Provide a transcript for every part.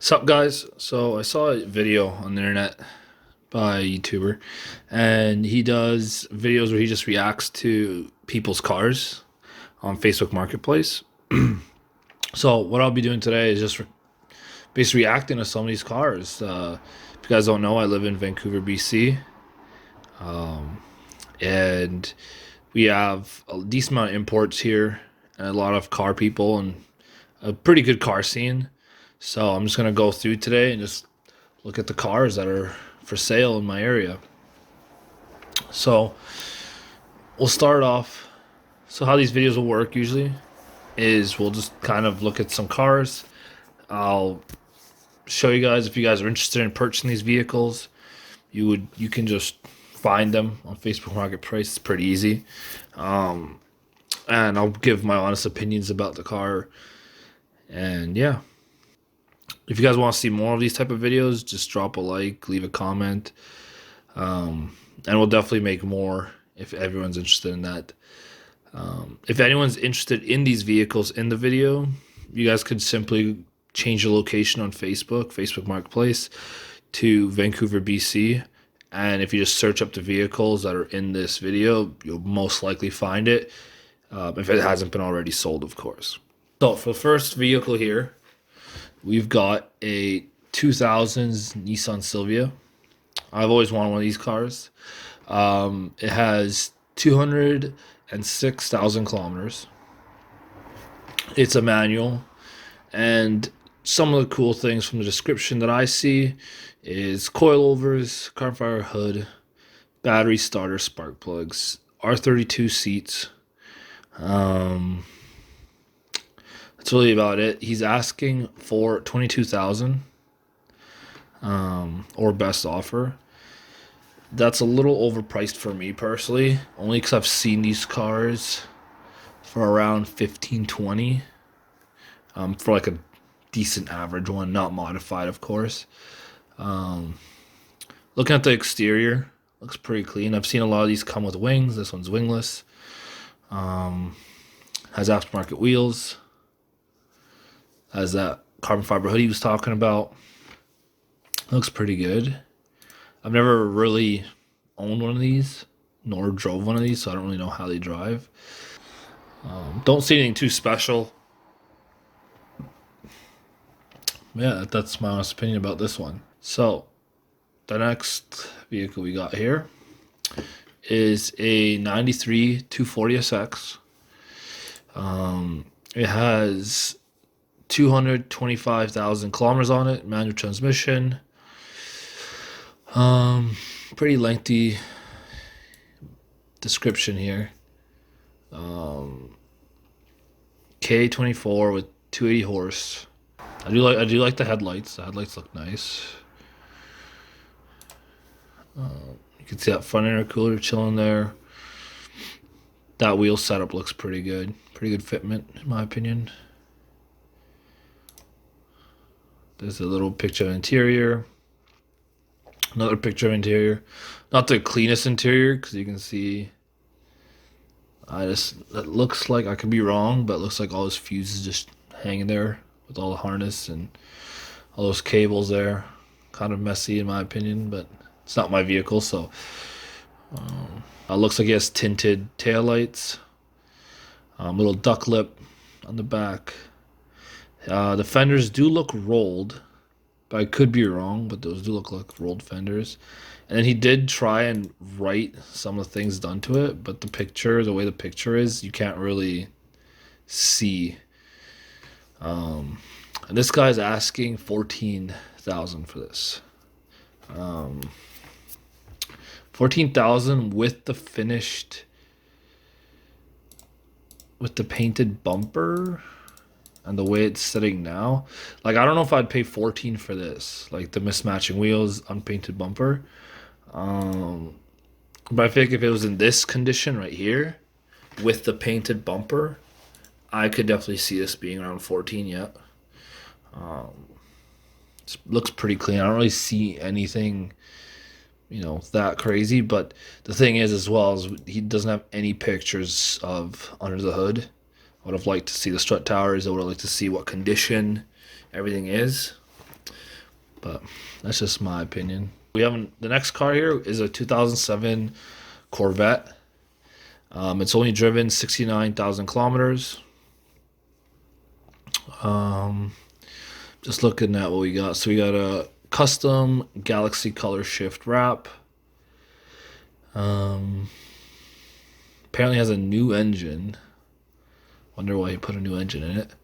Sup guys? So I saw a video on the internet by a YouTuber, and he does videos where he just reacts to people's cars on Facebook Marketplace. So what I'll be doing today is just basically reacting to some of these cars. If you guys don't know, I live in Vancouver, BC, and we have a decent amount of imports here and a lot of car people and a pretty good car scene. So I'm just gonna go through today and just look at the cars that are for sale in my area. So we'll start off. So how these videos will work usually is we'll just kind of look at some cars. I'll show you guys if you guys are interested in purchasing these vehicles. You can just find them on Facebook Marketplace. It's pretty easy. And I'll give my honest opinions about the car. And yeah, if you guys want to see more of these type of videos, just drop a like, leave a comment, and we'll definitely make more if everyone's interested in that. If anyone's interested in these vehicles in the video, you guys could simply change the location on Facebook Marketplace, to Vancouver, BC. And if you just search up the vehicles that are in this video, you'll most likely find it, if it hasn't been already sold, of course. So for the first vehicle here, we've got a 2000s Nissan Silvia. I've always wanted one of these cars. It has 206,000 kilometers. It's a manual, and some of the cool things from the description that I see is coilovers, carbon fiber hood, battery starter, spark plugs, R32 seats. That's really about it. He's asking for 22,000, or best offer. That's a little overpriced for me personally, only because I've seen these cars for around 15, 20, for like a decent average one, not modified, of course. Looking at the exterior, looks pretty clean. I've seen a lot of these come with wings. This one's wingless. Has aftermarket wheels. Has that carbon fiber hood he was talking about. Looks pretty good. I've never really owned one of these, nor drove one of these, so I don't really know how they drive. Don't see anything too special. Yeah, that's my honest opinion about this one. So, the next vehicle we got here is a 93 240SX. It has 225,000 kilometers on it, manual transmission. Pretty lengthy description here. K24 with 280 horse. I do like the headlights. The headlights look nice. You can see that front intercooler chilling there. That wheel setup looks pretty good. Pretty good fitment, in my opinion. There's a little picture of interior. Another picture of interior. Not the cleanest interior, because you can see. That looks like, I could be wrong, but it looks like all those fuses just hanging there with all the harness and all those cables there. Kind of messy in my opinion, but it's not my vehicle, so. It looks like it has tinted taillights. Little duck lip on the back. The fenders do look rolled, but I could be wrong, but those do look like rolled fenders. And then he did try and write some of the things done to it, but the way the picture is, you can't really see. And this guy's asking 14,000 for this. 14,000 with the painted bumper and the way it's sitting now. Like, I don't know if I'd pay 14 for this. Like the mismatching wheels, unpainted bumper. But I think if it was in this condition right here with the painted bumper, I could definitely see this being around 14 yet. It looks pretty clean. I don't really see anything, that crazy. But the thing is, as well, is he doesn't have any pictures of under the hood. I would have liked to see the strut towers. I would have liked to see what condition everything is. but that's just my opinion. We have the next car here is a 2007 Corvette. It's only driven 69,000 kilometers. Just looking at what we got. So we got a custom Galaxy color shift wrap. Apparently has a new engine. Wonder why he put a new engine in it.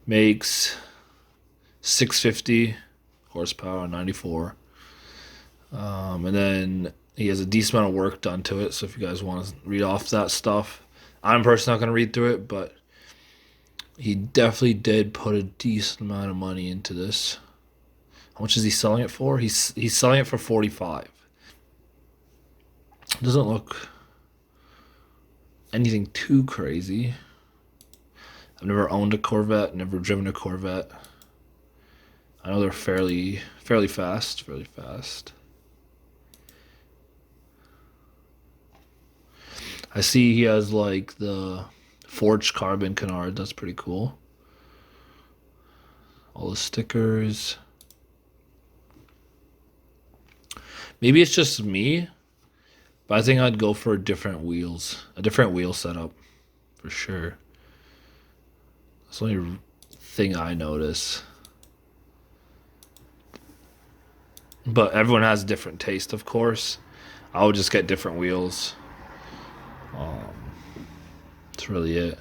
Makes 650 horsepower, 94. And then he has a decent amount of work done to it. So if you guys want to read off that stuff, I'm personally not going to read through it, but he definitely did put a decent amount of money into this. How much is he selling it for? He's selling it for 45. Doesn't look anything too crazy. I've never owned a Corvette, never driven a Corvette. I know they're fairly fast. I see he has like the forged carbon canard. That's pretty cool. All the stickers. Maybe it's just me, but I think I'd go for a different wheel setup for sure. That's the only thing I notice. But everyone has different taste, of course. I would just get different wheels. That's really it.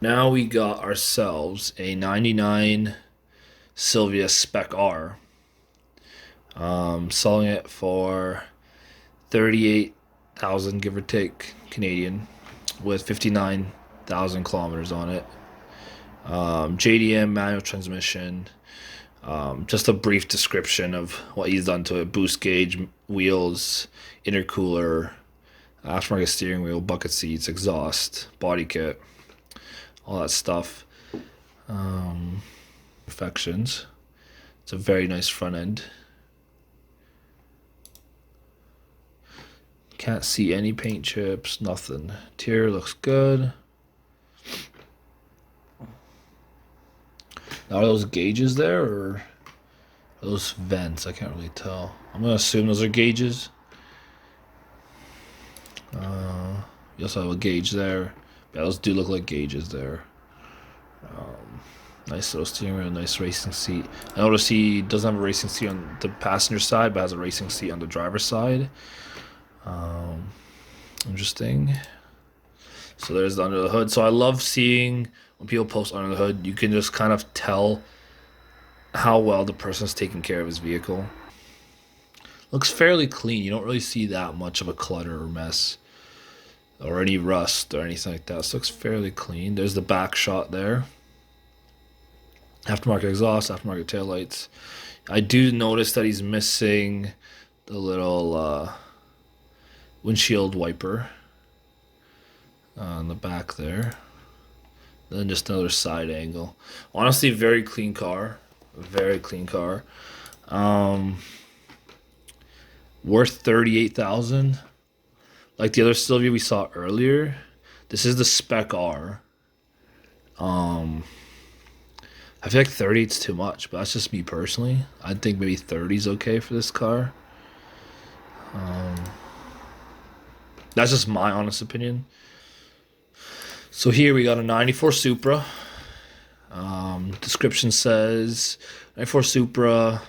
Now we got ourselves a 99 Silvia Spec R. Selling it for 38,000, give or take, Canadian, with 59,000 kilometers on it. JDM manual transmission. Just a brief description of what he's done to it: boost gauge, wheels, intercooler, aftermarket steering wheel, bucket seats, exhaust, body kit, all that stuff. Perfections. It's a very nice front end. Can't see any paint chips, nothing. Interior looks good. Now, are those gauges there or are those vents? I can't really tell. I'm gonna assume those are gauges. You also have a gauge there. Yeah, those do look like gauges there. Nice little steering wheel, nice racing seat. I notice he doesn't have a racing seat on the passenger side, but has a racing seat on the driver's side. Interesting. So there's the under the hood. So I love seeing when people post under the hood, you can just kind of tell how well the person's taking care of his vehicle. Looks fairly clean. You don't really see that much of a clutter or mess or any rust or anything like that. So it looks fairly clean. There's the back shot there. Aftermarket exhaust, aftermarket taillights. I do notice that he's missing the little windshield wiper on the back there. Then just another side angle. Honestly, very clean car. Very clean car. Worth 38,000. Like the other Silvia we saw earlier. This is the Spec R. I feel like 30 is too much, but that's just me personally. I think maybe 30 is okay for this car. That's just my honest opinion. So here we got a 94 Supra. Description says 94 Supra,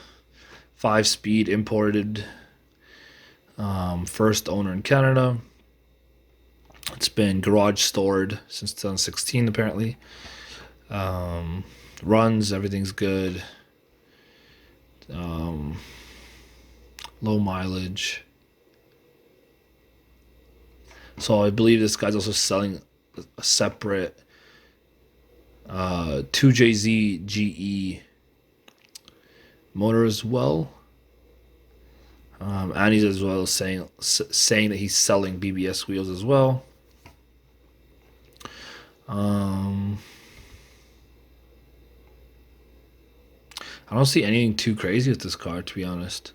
5-speed, imported, first owner in Canada. It's been garage stored since 2016 apparently. Runs, everything's good. Low mileage. So I believe this guy's also selling a separate 2JZ GE motor as well. And he's as well saying that he's selling BBS wheels as well. I don't see anything too crazy with this car, to be honest.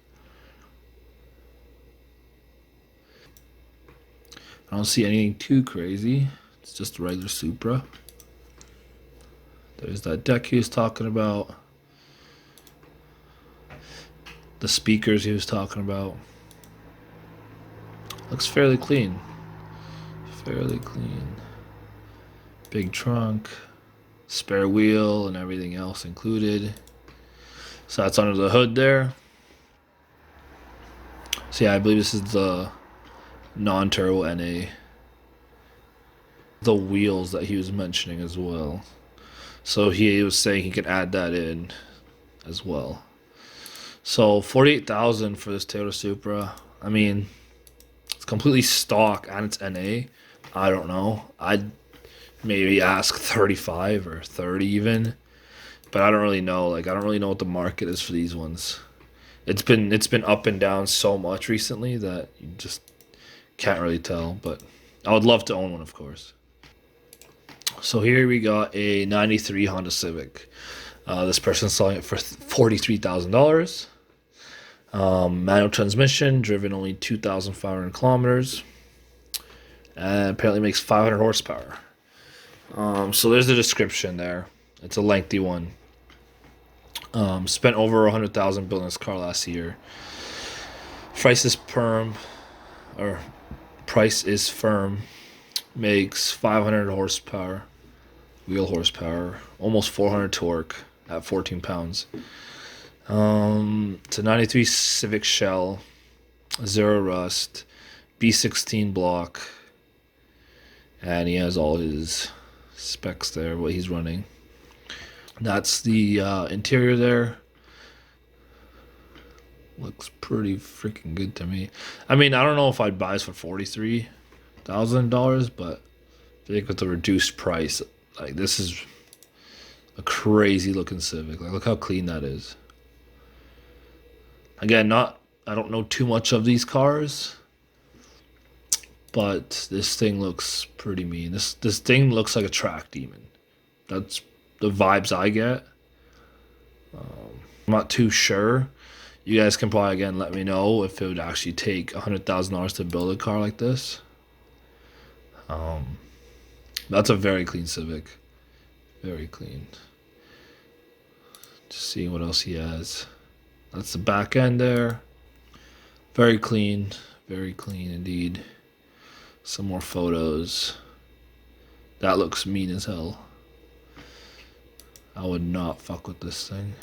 I don't see anything too crazy. It's just a regular Supra. There's that deck he was talking about. The speakers he was talking about. Looks fairly clean. Fairly clean. Big trunk. Spare wheel and everything else included. So that's under the hood there. So yeah, I believe this is the non-turbo NA. The wheels that he was mentioning as well. So he was saying he could add that in as well. So 48,000 for this Toyota Supra. I mean, it's completely stock and it's NA. I don't know. I'd maybe ask 35 or 30 even. But I don't really know. Like I don't really know what the market is for these ones. It's been up and down so much recently that you just can't really tell. But I would love to own one, of course. So here we got a 93 Honda Civic. This person's selling it for $43,000. Manual transmission, driven only 2,500 kilometers. And apparently makes 500 horsepower. So there's the description there. It's a lengthy one. Spent over 100,000 building this car last year. Price is firm. Makes 500 horsepower, wheel horsepower, almost 400 torque at 14 pounds. It's a 93 Civic shell, zero rust, B16 block, and he has all his specs there, what he's running. That's the interior there. Looks pretty freaking good to me. I mean, I don't know if I'd buy this for $43,000, but I think with the reduced price, like this is a crazy looking Civic. Like look how clean that is. Again, I don't know too much of these cars, but this thing looks pretty mean. This thing looks like a track demon. That's the vibes I get. I'm not too sure. You guys can probably again let me know if it would actually take $100,000 to build a car like this. That's a very clean Civic. Very clean. Just seeing what else he has. That's the back end there. Very clean. Very clean indeed. Some more photos. That looks mean as hell. I would not fuck with this thing.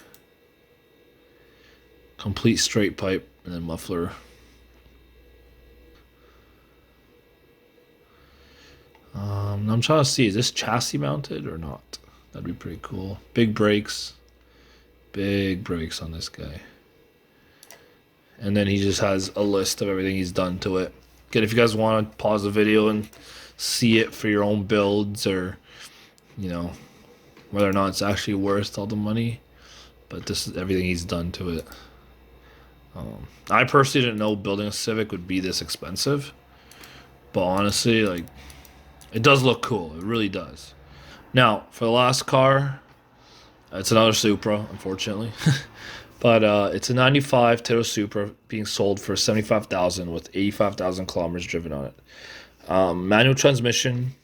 Complete straight pipe and then muffler. I'm trying to see, is this chassis mounted or not? That'd be pretty cool. Big brakes. Big brakes on this guy. And then he just has a list of everything he's done to it. Again, if you guys want to pause the video and see it for your own builds or, you know, whether or not it's actually worth all the money. But this is everything he's done to it. I personally didn't know building a Civic would be this expensive. But honestly, like, it does look cool. It really does. Now, for the last car, it's another Supra, unfortunately. But it's a 95 Toyota Supra being sold for $75,000 with 85,000 kilometers driven on it. Manual transmission,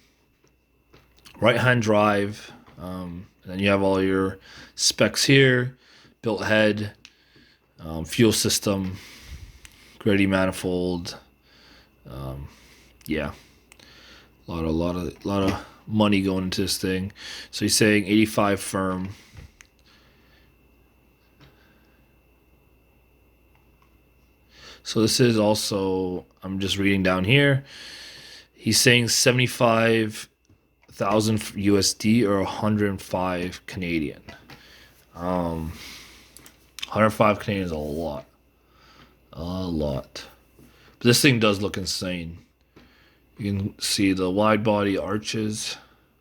right-hand drive, and then you have all your specs here, built head, fuel system, gritty manifold. Yeah, a lot of money going into this thing. So he's saying 85 firm. So this is also, I'm just reading down here. He's saying 75,000 USD or 105 Canadian. 105 Canadian is a lot. A lot. But this thing does look insane. You can see the wide body arches,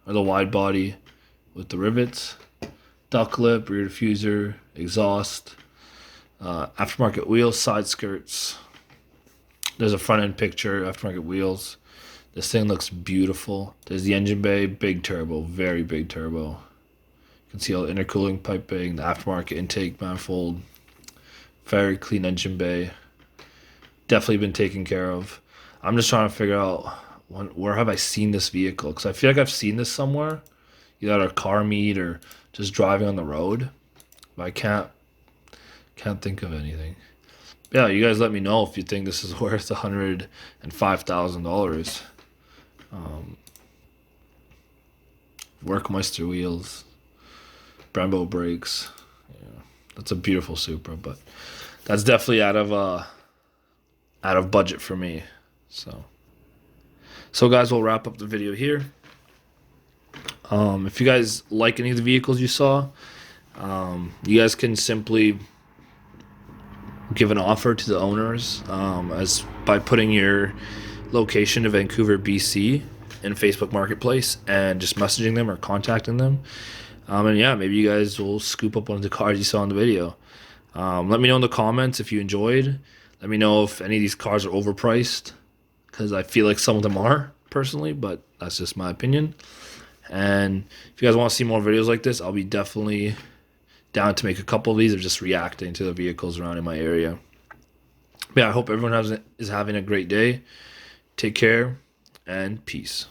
or the wide body with the rivets, duck lip, rear diffuser, exhaust, aftermarket wheels, side skirts. There's a front end picture, aftermarket wheels. This thing looks beautiful. There's the engine bay, big turbo, very big turbo. You can see all the intercooling piping, the aftermarket intake manifold. Very clean engine bay. Definitely been taken care of. I'm just trying to figure out where have I seen this vehicle? Because I feel like I've seen this somewhere, either at a car meet or just driving on the road. But I can't think of anything. Yeah, you guys let me know if you think this is worth $105,000. Workmeister wheels, Brembo brakes. Yeah, that's a beautiful Supra, but that's definitely out of budget for me. So guys, we'll wrap up the video here. If you guys like any of the vehicles you saw, you guys can simply give an offer to the owners as by putting your location to Vancouver, BC in Facebook Marketplace and just messaging them or contacting them. And yeah, maybe you guys will scoop up one of the cars you saw in the video. Let me know in the comments if you enjoyed. Let me know if any of these cars are overpriced, because I feel like some of them are, personally, but that's just my opinion. And if you guys want to see more videos like this, I'll be definitely down to make a couple of these of just reacting to the vehicles around in my area. But yeah, I hope everyone is having a great day. Take care and peace.